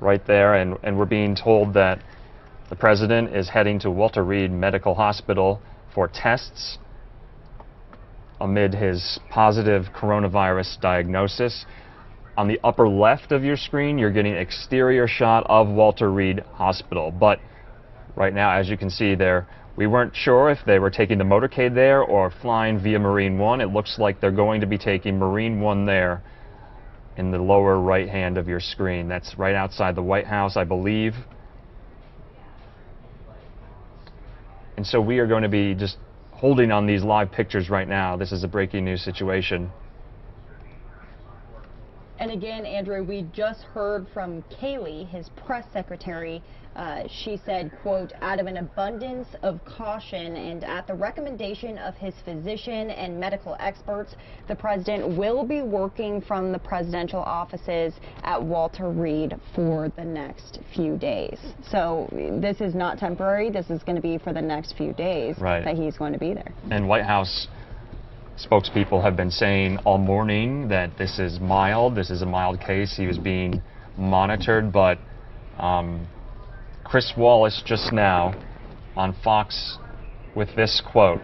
right there, and we're being told that the president is heading to Walter Reed Medical Hospital for tests amid his positive coronavirus diagnosis. On the upper left of your screen, you're getting an exterior shot of Walter Reed Hospital. But right now, as you can see there, we weren't sure if they were taking the motorcade there or flying via Marine One. It looks like they're going to be taking Marine One there in the lower right hand of your screen. That's right outside the White House, I believe. And so we are going to be just holding on these live pictures right now. This is a breaking news situation. And again, Andrew, we just heard from Kaylee, his press secretary. She said, quote, out of an abundance of caution and at the recommendation of his physician and medical experts, the president will be working from the presidential offices at Walter Reed for the next few days. So this is not temporary. This is going to be for the next few days that he's going to be there. And White House spokespeople have been saying all morning that this is mild. This is a mild case. He was being monitored, but Chris Wallace just now on Fox with this quote,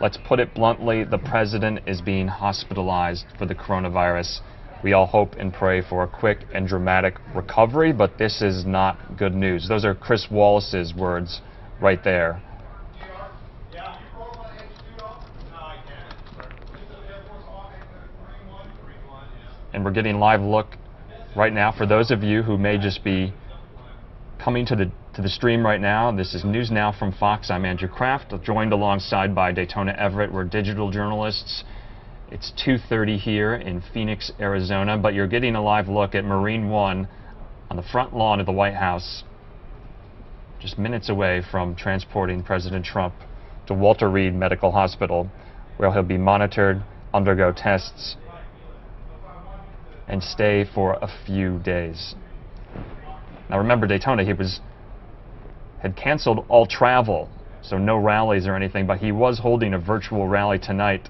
let's put it bluntly, the president is being hospitalized for the coronavirus. We all hope and pray for a quick and dramatic recovery, but this is not good news. Those are Chris Wallace's words right there. And we're getting live look right now for those of you who may just be coming to the stream right now. This is News Now from Fox. I'm Andrew Kraft, joined alongside by Daytona Everett. We're digital journalists. It's 2:30 here in Phoenix, Arizona, but you're getting a live look at Marine One on the front lawn of the White House, just minutes away from transporting President Trump to Walter Reed Medical Hospital, where he'll be monitored, undergo tests, and stay for a few days. Now remember, Daytona, had canceled all travel, so no rallies or anything, but he was holding a virtual rally tonight.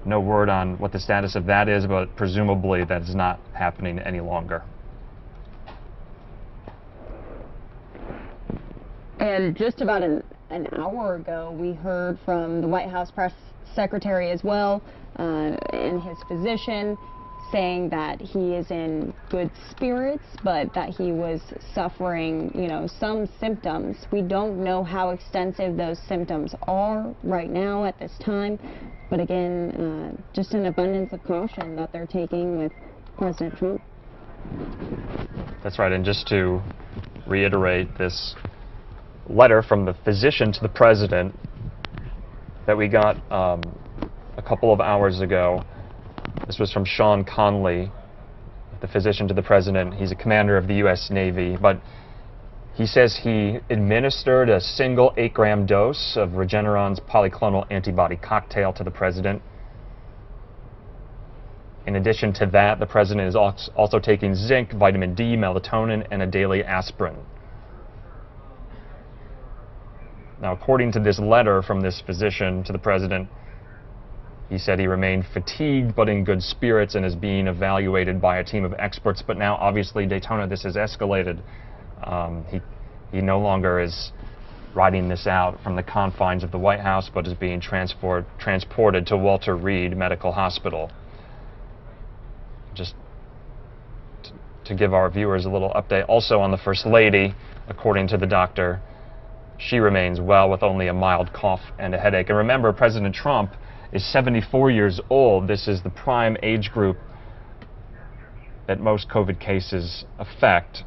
No word on what the status of that is, but presumably that is not happening any longer. And just about an hour ago, we heard from the White House press secretary as well, and his physician, saying that he is in good spirits, but that he was suffering, some symptoms. We don't know how extensive those symptoms are right now at this time, but again, just an abundance of caution that they're taking with President Trump. That's right, and just to reiterate, this letter from the physician to the president that we got a couple of hours ago. This was from Sean Conley, the physician to the president. He's a commander of the U.S. Navy, but he says he administered a single 8-gram dose of Regeneron's polyclonal antibody cocktail to the president. In addition to that, the president is also taking zinc, vitamin D, melatonin, and a daily aspirin. Now, according to this letter from this physician to the president, he said he remained fatigued but in good spirits and is being evaluated by a team of experts. But now, obviously, Daytona, this has escalated. He no longer is riding this out from the confines of the White House, but is being transported to Walter Reed Medical Hospital. Just to give our viewers a little update, also on the First Lady, according to the doctor, she remains well with only a mild cough and a headache. And remember, President Trump is 74 years old. This is the prime age group that most COVID cases affect.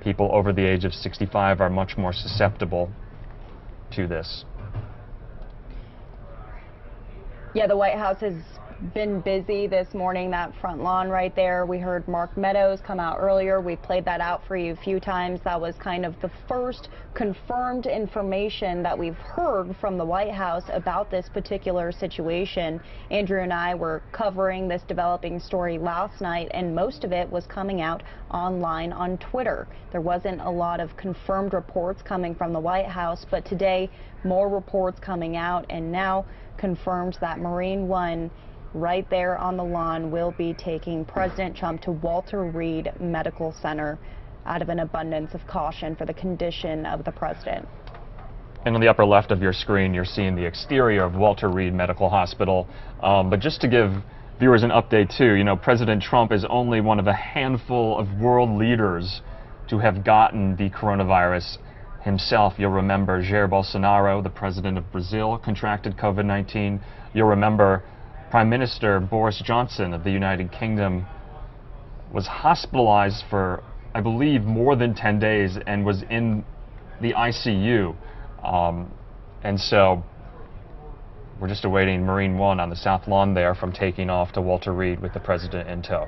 People over the age of 65 are much more susceptible to this. Yeah, the White House has been busy this morning. That front lawn right there, we heard Mark Meadows come out earlier. We played that out for you a few times. That was kind of the first confirmed information that we've heard from the White House about this particular situation. Andrew and I were covering this developing story last night, and most of it was coming out online on Twitter. There wasn't a lot of confirmed reports coming from the White House, but today more reports coming out, and now confirmed that Marine One right there on the lawn, will be taking President Trump to Walter Reed Medical Center out of an abundance of caution for the condition of the president. And on the upper left of your screen, you're seeing the exterior of Walter Reed Medical Hospital. But just to give viewers an update too, you know, President Trump is only one of a handful of world leaders to have gotten the coronavirus himself. You'll remember Jair Bolsonaro, the president of Brazil, contracted COVID-19. You'll remember Prime Minister Boris Johnson of the United Kingdom was hospitalized for, I believe, more than 10 days and was in the ICU. And so we're just awaiting Marine One on the South Lawn there from taking off to Walter Reed with the president in tow.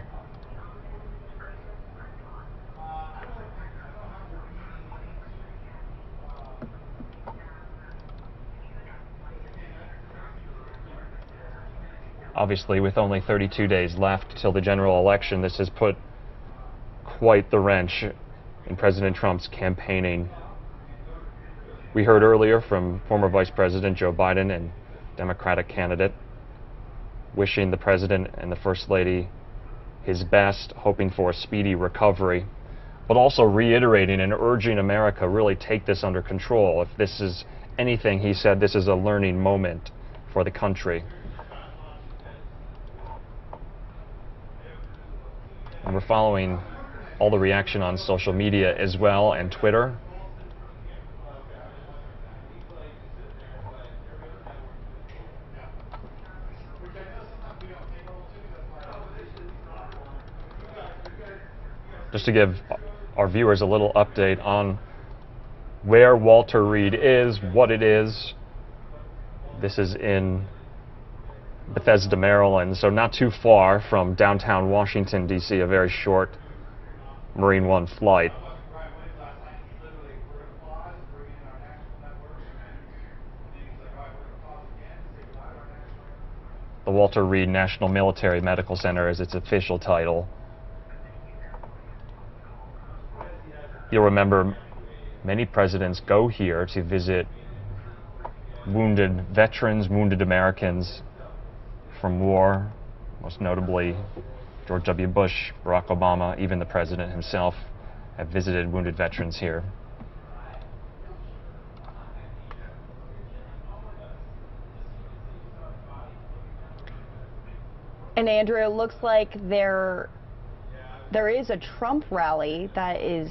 Obviously, with only 32 days left till the general election, this has put quite the wrench in President Trump's campaigning. We heard earlier from former Vice President Joe Biden and Democratic candidate wishing the President and the First Lady his best, hoping for a speedy recovery, but also reiterating and urging America really take this under control. If this is anything, he said, this is a learning moment for the country. And we're following all the reaction on social media as well and Twitter. Just to give our viewers a little update on where Walter Reed is, what it is. This is in Bethesda, Maryland, so not too far from downtown Washington, D.C., a very short Marine One flight. The Walter Reed National Military Medical Center is its official title. You'll remember many presidents go here to visit wounded veterans, wounded Americans from war, most notably George W. Bush, Barack Obama, even the president himself have visited wounded veterans here. And Andrew, it looks like there is a Trump rally that is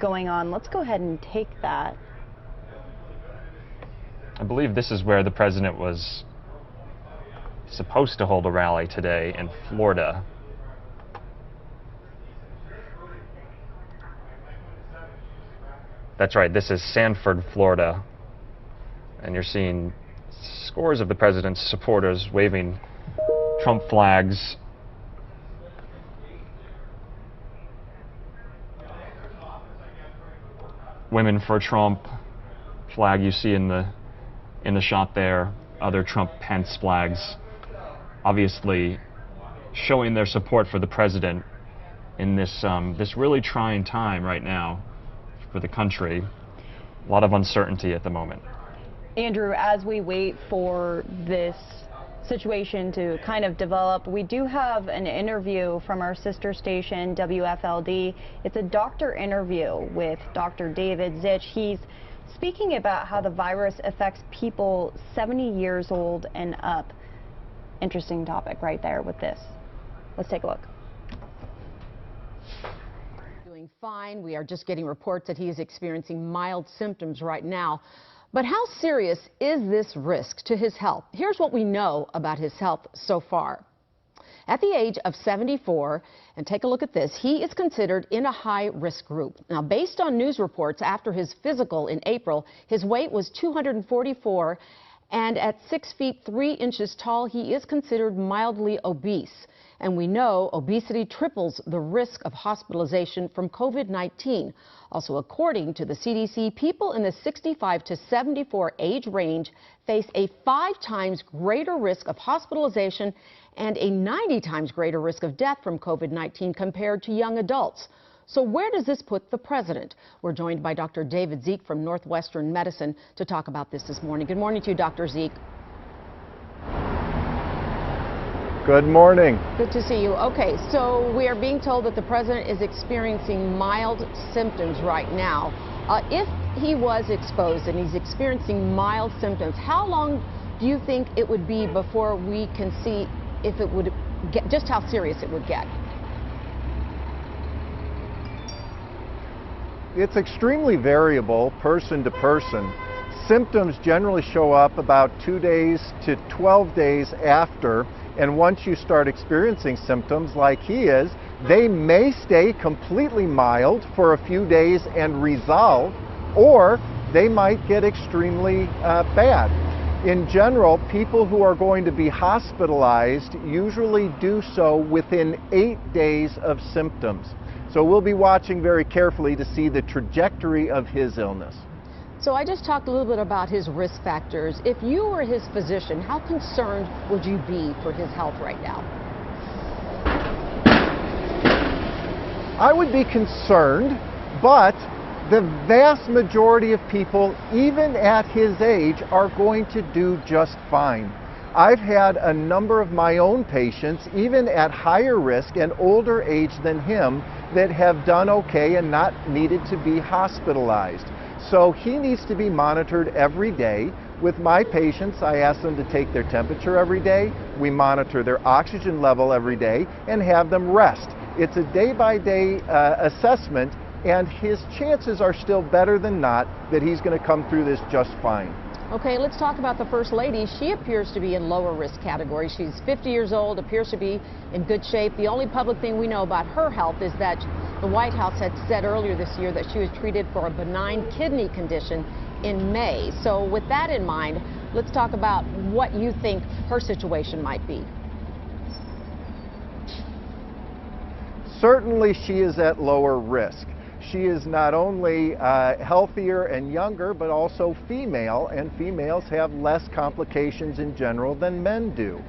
going on. Let's go ahead and take that. I believe this is where the president was supposed to hold a rally today in Florida. That's right, this is Sanford, Florida. And you're seeing scores of the president's supporters waving Trump flags. Women for Trump flag you see in the shot there, other Trump Pence flags, obviously showing their support for the president in this really trying time right now for the country. A lot of uncertainty at the moment. Andrew, as we wait for this situation to kind of develop, we do have an interview from our sister station, WFLD. It's a doctor interview with Dr. David Zich. He's speaking about how the virus affects people 70 years old and up. Interesting topic right there with this. Let's take a look. Doing fine. We are just getting reports that he is experiencing mild symptoms right now. But how serious is this risk to his health? Here's what we know about his health so far. At the age of 74, and take a look at this, he is considered in a high-risk group. Now, based on news reports after his physical in April, his weight was 244, and at 6 feet 3 inches tall, he is considered mildly obese. And we know obesity triples the risk of hospitalization from COVID-19. Also, according to the CDC, people in the 65 to 74 age range face a 5 times greater risk of hospitalization and a 90 times greater risk of death from COVID-19 compared to young adults. So where does this put the president? We're joined by Dr. David Zich from Northwestern Medicine to talk about this morning. Good morning to you, Dr. Zich. Good morning. Good to see you. Okay, so we are being told that the president is experiencing mild symptoms right now. If he was exposed and he's experiencing mild symptoms, how long do you think it would be before we can see if it would get, just how serious it would get? It's extremely variable person to person. Symptoms generally show up about 2 days to 12 days after, and once you start experiencing symptoms like he is, they may stay completely mild for a few days and resolve, or they might get extremely bad. In general, people who are going to be hospitalized usually do so within 8 days of symptoms. So we'll be watching very carefully to see the trajectory of his illness. So I just talked a little bit about his risk factors. If you were his physician, how concerned would you be for his health right now? I would be concerned, but the vast majority of people, even at his age, are going to do just fine. I've had a number of my own patients, even at higher risk and older age than him, that have done okay and not needed to be hospitalized. So he needs to be monitored every day. With my patients, I ask them to take their temperature every day. We monitor their oxygen level every day and have them rest. It's a day-by-day assessment, and his chances are still better than not that he's going to come through this just fine. Okay, let's talk about the First Lady. She appears to be in lower risk category. She's 50 years old, appears to be in good shape. The only public thing we know about her health is that the White House had said earlier this year that she was treated for a benign kidney condition in May. So with that in mind, let's talk about what you think her situation might be. Certainly she is at lower risk. She is not only healthier and younger, but also female, and females have less complications in general than men do.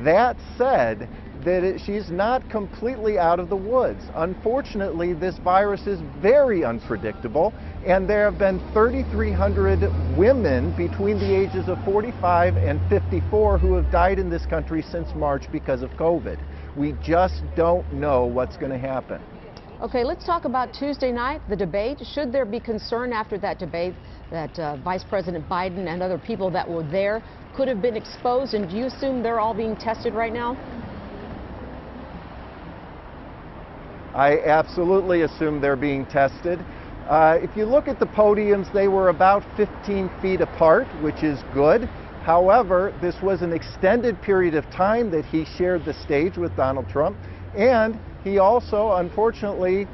That said, she's not completely out of the woods. Unfortunately, this virus is very unpredictable, and there have been 3,300 women between the ages of 45 and 54 who have died in this country since March because of COVID. We just don't know what's going to happen. Okay, let's talk about Tuesday night, the debate. Should there be concern after that debate that Vice President Biden and other people that were there could have been exposed, and do you assume they're all being tested right now? I absolutely assume they're being tested. If you look at the podiums, they were about 15 feet apart, which is good. However, this was an extended period of time that he shared the stage with Donald Trump, and he also, unfortunately,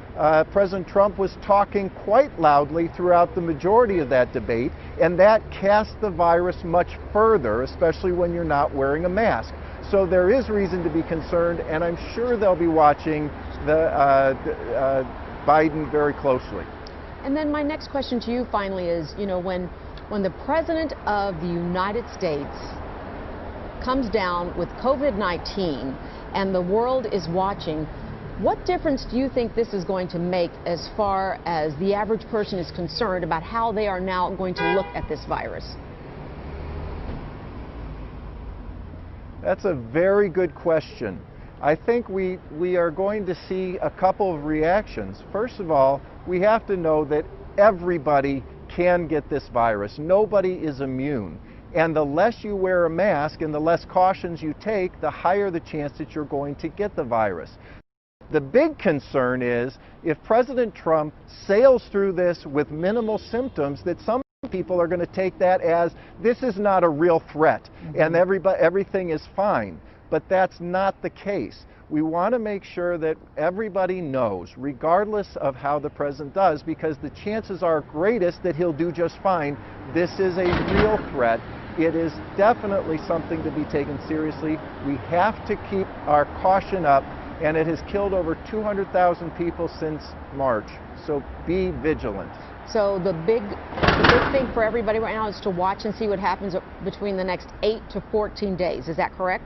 President Trump was talking quite loudly throughout the majority of that debate, and that cast the virus much further, especially when you're not wearing a mask. So there is reason to be concerned, and I'm sure they'll be watching Biden very closely. And then my next question to you finally is, you know, when the President of the United States comes down with COVID-19 and the world is watching, what difference do you think this is going to make as far as the average person is concerned about how they are now going to look at this virus? That's a very good question. I think we are going to see a couple of reactions. First of all, we have to know that everybody can get this virus. Nobody is immune. And the less you wear a mask and the less cautions you take, the higher the chance that you're going to get the virus. The big concern is if President Trump sails through this with minimal symptoms, that some people are going to take that as this is not a real threat and everything is fine. But that's not the case. We want to make sure that everybody knows, regardless of how the president does, because the chances are greatest that he'll do just fine. This is a real threat. It is definitely something to be taken seriously. We have to keep our caution up, and it has killed over 200,000 people since March. So be vigilant. So the big thing for everybody right now is to watch and see what happens between the next 8 to 14 days. Is that correct?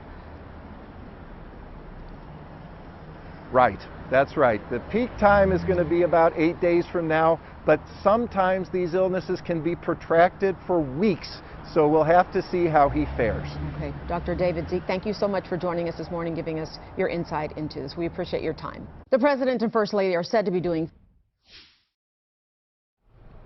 Right, that's right. The peak time is going to be about 8 days from now, but sometimes these illnesses can be protracted for weeks, so we'll have to see how he fares. Okay, Dr. David Zeke, thank you so much for joining us this morning, giving us your insight into this. We appreciate your time. The President and First Lady are said to be doing...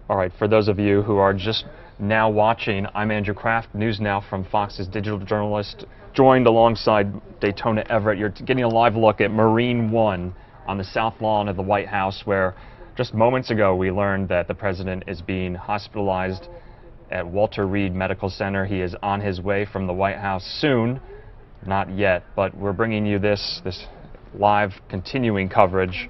All right, for those of you who are just now watching, I'm Andrew Kraft, News Now from Fox's digital journalist, joined alongside Daytona Everett. You're getting a live look at Marine One on the south lawn of the White House, where just moments ago we learned that the president is being hospitalized at Walter Reed Medical Center. He is on his way from the White House soon, not yet, but we're bringing you this live continuing coverage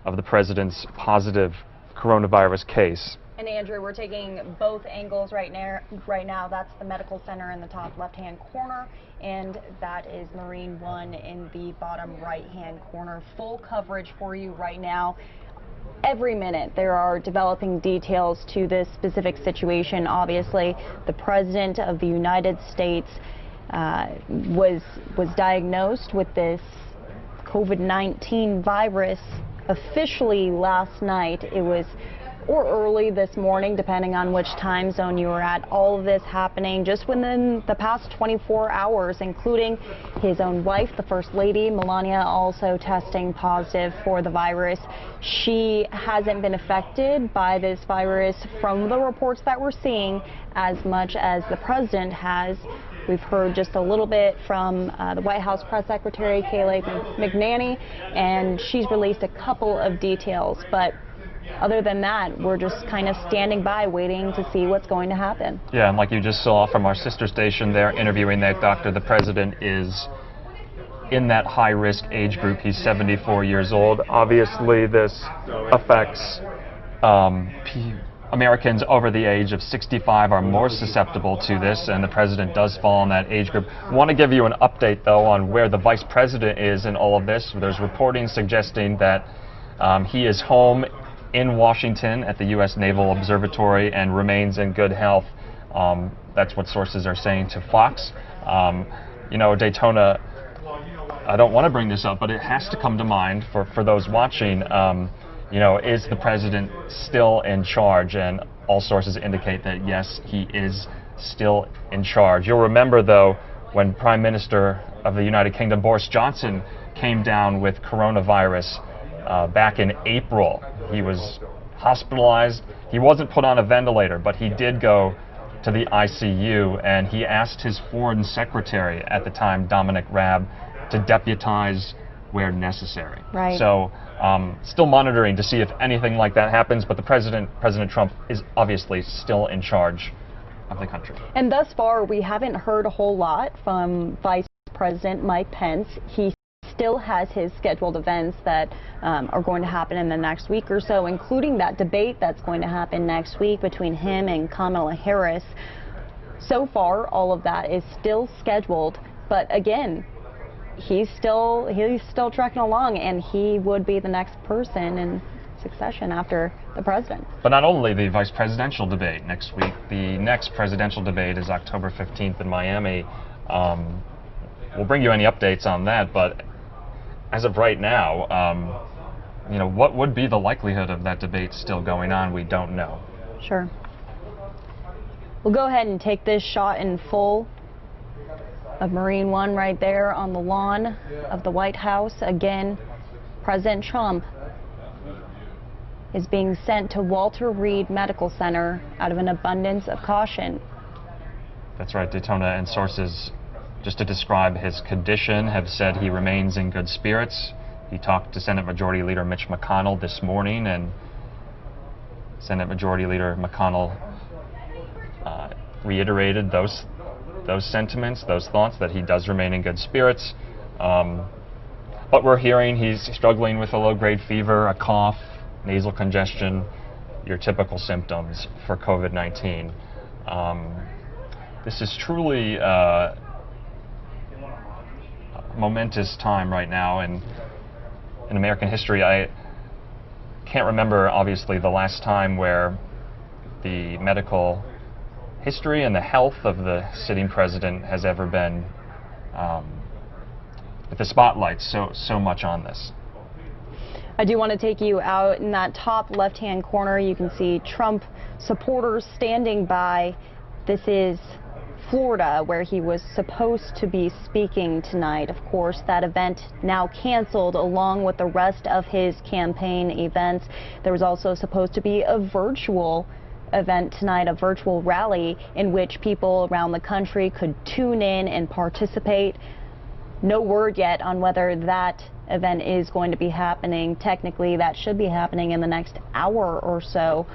of the president's positive coronavirus case. And Andrew, we're taking both angles right now. That's the medical center in the top left-hand corner, and that is Marine One in the bottom right-hand corner. Full coverage for you right now. Every minute there are developing details to this specific situation. Obviously, the President of the United States was diagnosed with this COVID-19 virus officially last night. It was or early this morning, depending on which time zone you were at. All of this happening just within the past 24 hours, including his own wife, the First Lady, Melania, also testing positive for the virus. She hasn't been affected by this virus from the reports that we're seeing as much as the President has. We've heard just a little bit from the White House Press Secretary, Kayleigh McEnany, and she's released a couple of details. But other than that, we're just kind of standing by waiting to see what's going to happen. Yeah, and like you just saw from our sister station there interviewing that doctor, the president is in that high-risk age group. He's 74 years old. Obviously, this affects Americans over the age of 65 are more susceptible to this, and the president does fall in that age group. I want to give you an update, though, on where the vice president is in all of this. There's reporting suggesting that he is home in Washington at the U.S. Naval Observatory and remains in good health. That's what sources are saying to Fox. You know, Daytona, I don't want to bring this up, but it has to come to mind for those watching. You know, is the president still in charge? And all sources indicate that, yes, he is still in charge. You'll remember, though, when Prime Minister of the United Kingdom, Boris Johnson, came down with coronavirus back in April. He was hospitalized. He wasn't put on a ventilator, but he did go to the ICU, and he asked his foreign secretary at the time, Dominic Raab, to deputize where necessary. Right. So still monitoring to see if anything like that happens, but the President Trump is obviously still in charge of the country. And thus far, we haven't heard a whole lot from Vice President Mike Pence. He still has his scheduled events that are going to happen in the next week or so, including that debate that's going to happen next week between him and Kamala Harris. So far, all of that is still scheduled, but again, he's still trekking along, and he would be the next person in succession after the president. But not only the vice presidential debate next week, the next presidential debate is October 15th in Miami. We'll bring you any updates on that, but as of right now, you know, what would be the likelihood of that debate still going on? We don't know. Sure. We'll go ahead and take this shot in full of Marine One right there on the lawn of the White House. Again, President Trump is being sent to Walter Reed Medical Center out of an abundance of caution. That's right, Daytona, and sources, just to describe his condition, have said he remains in good spirits. He talked to Senate Majority Leader Mitch McConnell this morning, and Senate Majority Leader McConnell reiterated those sentiments, those thoughts, that he does remain in good spirits. But we're hearing he's struggling with a low-grade fever, a cough, nasal congestion, your typical symptoms for COVID-19. This is truly a momentous time right now in American history. I can't remember, obviously, the last time where the medical history and the health of the sitting president has ever been with the spotlight so much on this. I do want to take you out in that top left-hand corner. You can see Trump supporters standing by. This is Florida, where he was supposed to be speaking tonight. Of course, that event now canceled along with the rest of his campaign events. There was also supposed to be a virtual event tonight, a virtual rally in which people around the country could tune in and participate. No word yet on whether that event is going to be happening. Technically, that should be happening in the next hour or so.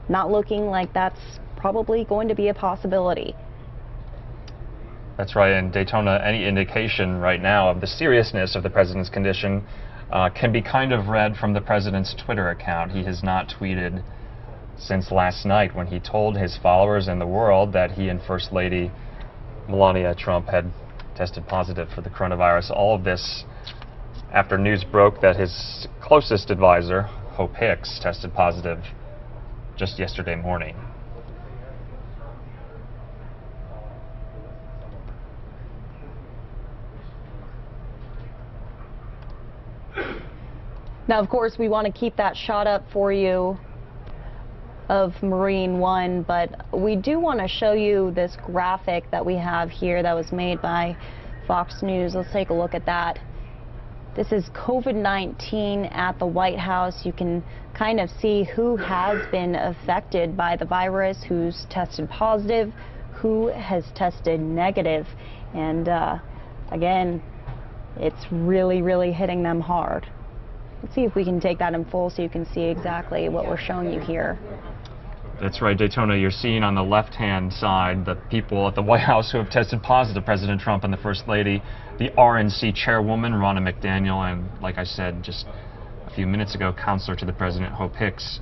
Not looking like that's probably going to be a possibility. That's right. In Daytona, any indication right now of the seriousness of the president's condition can be kind of read from the president's Twitter account. He has not tweeted since last night when he told his followers and the world that he and First Lady Melania Trump had tested positive for the coronavirus. All of this after news broke that his closest advisor, Hope Hicks, tested positive just yesterday morning. Now, of course, we want to keep that shot up for you of Marine One, but we do want to show you this graphic that we have here that was made by Fox News. Let's take a look at that. This is COVID-19 at the White House. You can kind of see who has been affected by the virus, who's tested positive, who has tested negative. And again, it's really, really hitting them hard. Let's see if we can take that in full so you can see exactly what we're showing you here. That's right, Daytona. You're seeing on the left-hand side the people at the White House who have tested positive, President Trump and the First Lady, the RNC chairwoman, Ronna McDaniel, and like I said just a few minutes ago, counselor to the president, Hope Hicks.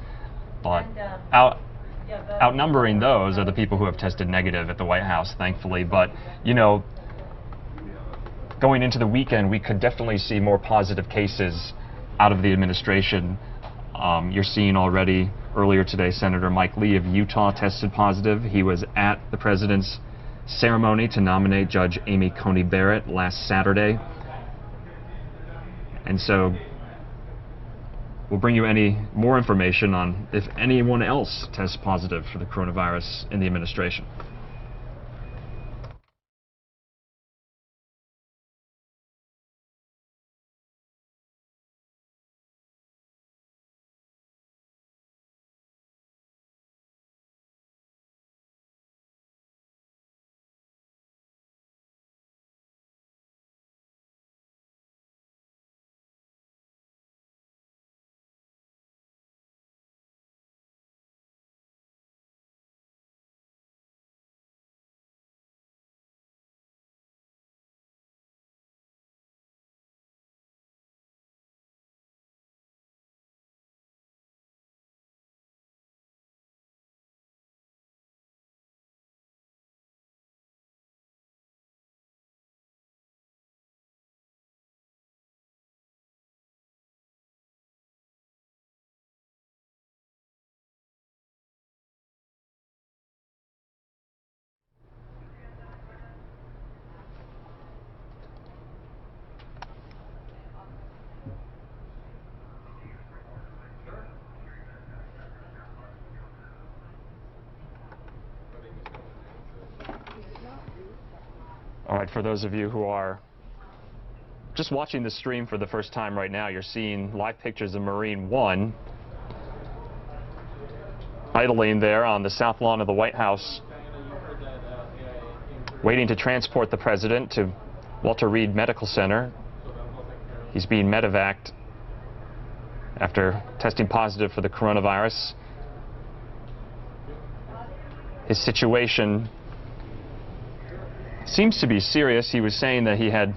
But outnumbering those are the people who have tested negative at the White House, thankfully. But, you know, going into the weekend, we could definitely see more positive cases out of the administration. You're seeing already earlier today, Senator Mike Lee of Utah tested positive. He was at the president's ceremony to nominate Judge Amy Coney Barrett last Saturday. And so we'll bring you any more information on if anyone else tests positive for the coronavirus in the administration. All right, for those of you who are just watching the stream for the first time right now, you're seeing live pictures of Marine One idling there on the south lawn of the White House, waiting to transport the president to Walter Reed Medical Center. He's being medevaced after testing positive for the coronavirus. His situation seems to be serious. He was saying that he had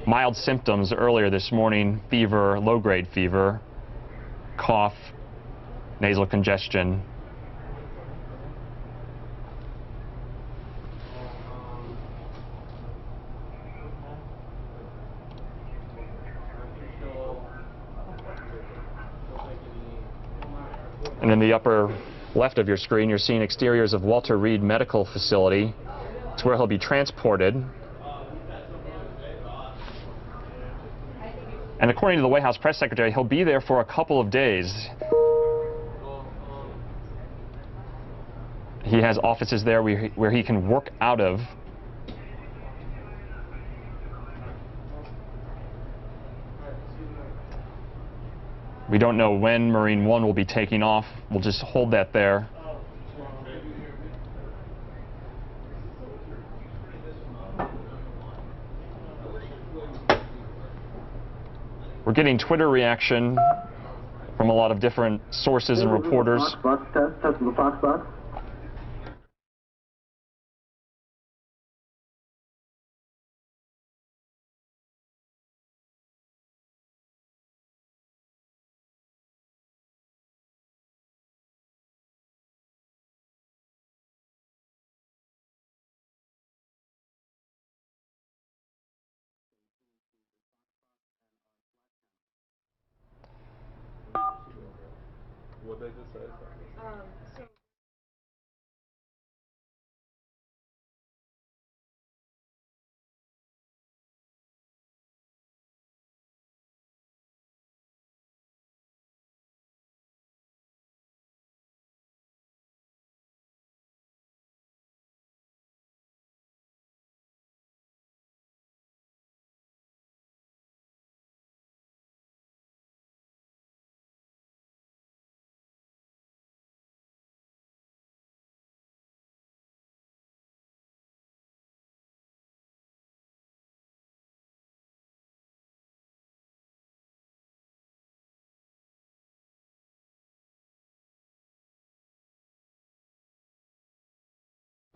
mild symptoms earlier this morning: fever, low-grade fever, cough, nasal congestion. And in the upper left of your screen, you're seeing exteriors of Walter Reed Medical Facility. It's where he'll be transported. And according to the White House press secretary, he'll be there for a couple of days. He has offices there where he can work out of. We don't know when Marine One will be taking off. We'll just hold that there. We're getting Twitter reaction from a lot of different sources and reporters. Test the Fox box. What they just say?